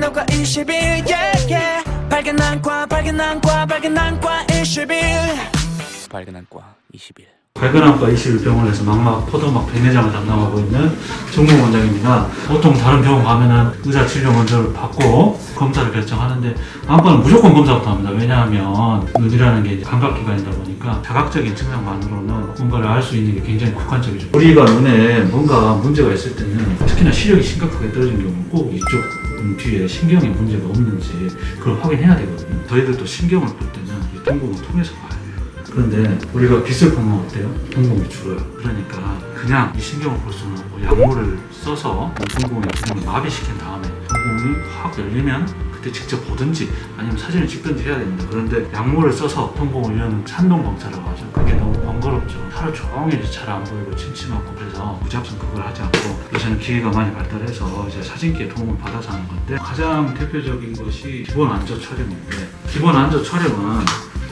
안과 21 yeah, yeah. 밝은 안과 21 밝은 안과 21. 밝은 안과 21병원에서 망막, 포도막, 백내장을 담당하고 있는 정모 원장입니다. 보통 다른 병원 가면은 의사 진료 먼저 받고 검사를 결정하는데 안과는 무조건 검사부터 합니다. 왜냐하면 눈이라는 게 감각기관이다 보니까 자각적인 증상만으로는 뭔가를 알 수 있는 게 굉장히 국한적이죠. 우리가 눈에 뭔가 문제가 있을 때는 특히나 시력이 심각하게 떨어진 경우는 꼭 이쪽 눈 뒤에 신경에 문제가 없는지 그걸 확인해야 되거든요. 저희들도 신경을 볼 때는 이 동공을 통해서 봐요. 그런데 우리가 빛을 보면 어때요? 동공이 줄어요. 그러니까 그냥 이 신경을 볼 수는 없고 약물을 써서 동공의 기능을 마비시킨 다음에 동공이 확 열리면 그때 직접 보든지 아니면 사진을 찍든지 해야 됩니다. 그런데 약물을 써서 동공을 여는 찬동 검사라고 하죠. 그게 너무 번거롭죠. 하루 종일 잘 안 보이고 침침하고 그래서 무작정 그걸 하지 않고 요새는 기계가 많이 발달해서 이제 사진기에 도움을 받아서 하는 건데 가장 대표적인 것이 기본 안저 촬영인데 기본 안저 촬영은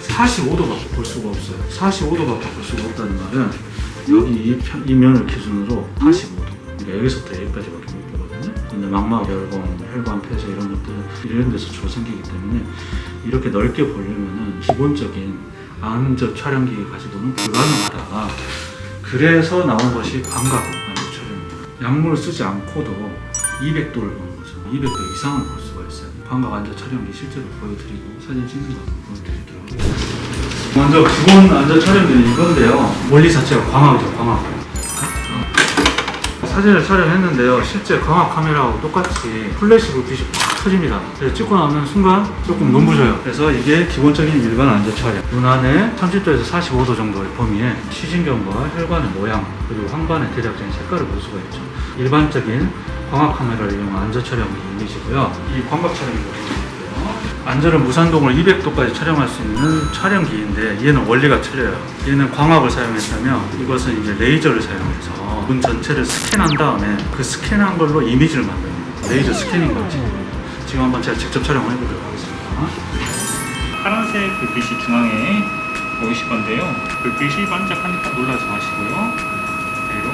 45도밖에 볼 수가 없어요. 45도밖에 볼 수가 없다는 말은 여기 이 면을 기준으로 45도. 그러니까 여기서부터 여기까지밖에 못 보거든요. 근데 망막 열공, 혈관 폐쇄 이런 것들 이런 데서 주로 생기기 때문에 이렇게 넓게 보려면은 기본적인 안저 촬영기 가지고는 불가능하다. 그래서 나온 것이 광각 안저 촬영입니다. 약물을 쓰지 않고도 200도를 보는 거죠. 200도 이상을 볼 수가 있어요. 광각 안저 촬영기 실제로 보여드리고 사진 찍는 거 보여드리더라고요. 먼저 기본 안저 촬영기는 이건데요. 원리 자체가 광학이죠, 광학. 사진을 촬영했는데요. 실제 광학 카메라하고 똑같이 플래시 불빛이 팍 터집니다. 그래서 찍고 나면 순간 조금 눈부셔요. 그래서 이게 기본적인 일반 안저 촬영. 눈 안에 30도에서 45도 정도의 범위에 시진경과 혈관의 모양 그리고 황반의 대략적인 색깔을 볼 수가 있죠. 일반적인 광학 카메라를 이용한 안저 촬영 이미지고요. 이 광각 촬영이고요. 안저를 무산동을 200도까지 촬영할 수 있는 촬영기인데 얘는 원리가 틀려요. 얘는 광학을 사용했다면 이것은 이제 레이저를 사용해서 눈 전체를 스캔한 다음에 그 스캔한 걸로 이미지를 만듭니다. 레이저 스캐닝 거지. 지금 한번 제가 직접 촬영을 해보도록 하겠습니다. 파란색 불빛이 중앙에 보이실 건데요. 불빛이 반짝하니까 놀라지 마시고요. 그대로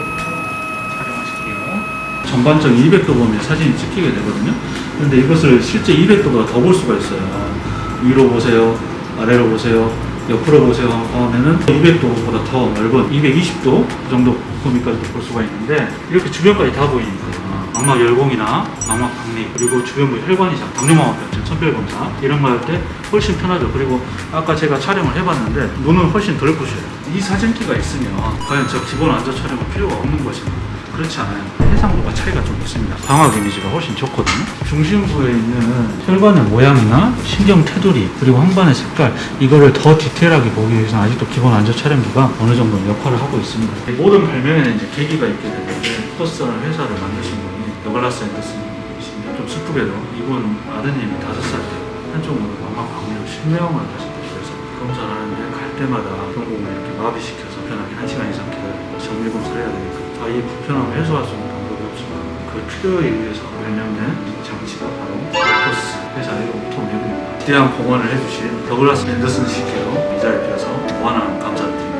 촬영하실게요. 전반적 200도 보면 사진이 찍히게 되거든요. 근데 이것을 실제 200도보다 더 볼 수가 있어요. 위로 보세요, 아래로 보세요, 옆으로 보세요 하면은 200도보다 더 넓은 220도 정도 범위까지도 볼 수가 있는데 이렇게 주변까지 다 보이니까 망막 열공이나 망막 박리 그리고 주변부 혈관이상, 당뇨망막병, 천별검사 이런 거 할 때 훨씬 편하죠. 그리고 아까 제가 촬영을 해봤는데 눈은 훨씬 덜 부셔요. 이 사진기가 있으면 과연 저 기본 안저 촬영은 필요가 없는 것인가? 그렇지 않아요. 해상도가 차이가 좀 있습니다. 광학 이미지가 훨씬 좋거든요. 중심부에 있는 혈관의 모양이나 신경 테두리 그리고 황반의 색깔 이거를 더 디테일하게 보기 위해서는 아직도 기본 안저 촬영기가 어느 정도 역할을 하고 있습니다. 모든 발명에는 이제 계기가 있게 되는데 포스터라는 회사를 만드신 분이 더글라스 앤더슨이십니다. 좀 슬프게도 이분 아드님이 5살 때 한쪽으로 망막 박리로 실명을 하셨다고 해서 검사를 하는데 갈 때마다 동공을 이렇게 마비시켜서 편하게 1시간 이상 기다리고 정밀 검사를 해야 되니까 아이 불편함을 해소할 수 있는 방법이 없지만 그 필요에 의해서 발명된 장치가 바로 포스 회사의 옵토맥입니다. 대한 공헌을 해주신 더글라스 앤더슨 씨께로 이 자리를 빌어서 무한한 감사를 드립니다.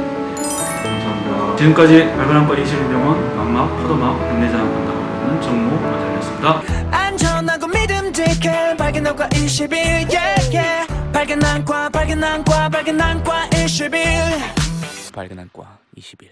감사합니다. 지금까지 밝은 안과 21병원 망막, 포도막, 백내장 담당하고 있는 정모 원장이었습니다. 안전하고 믿음직해 밝은 안과 21 yeah, yeah. 밝은 안과 21 밝은 안과 21.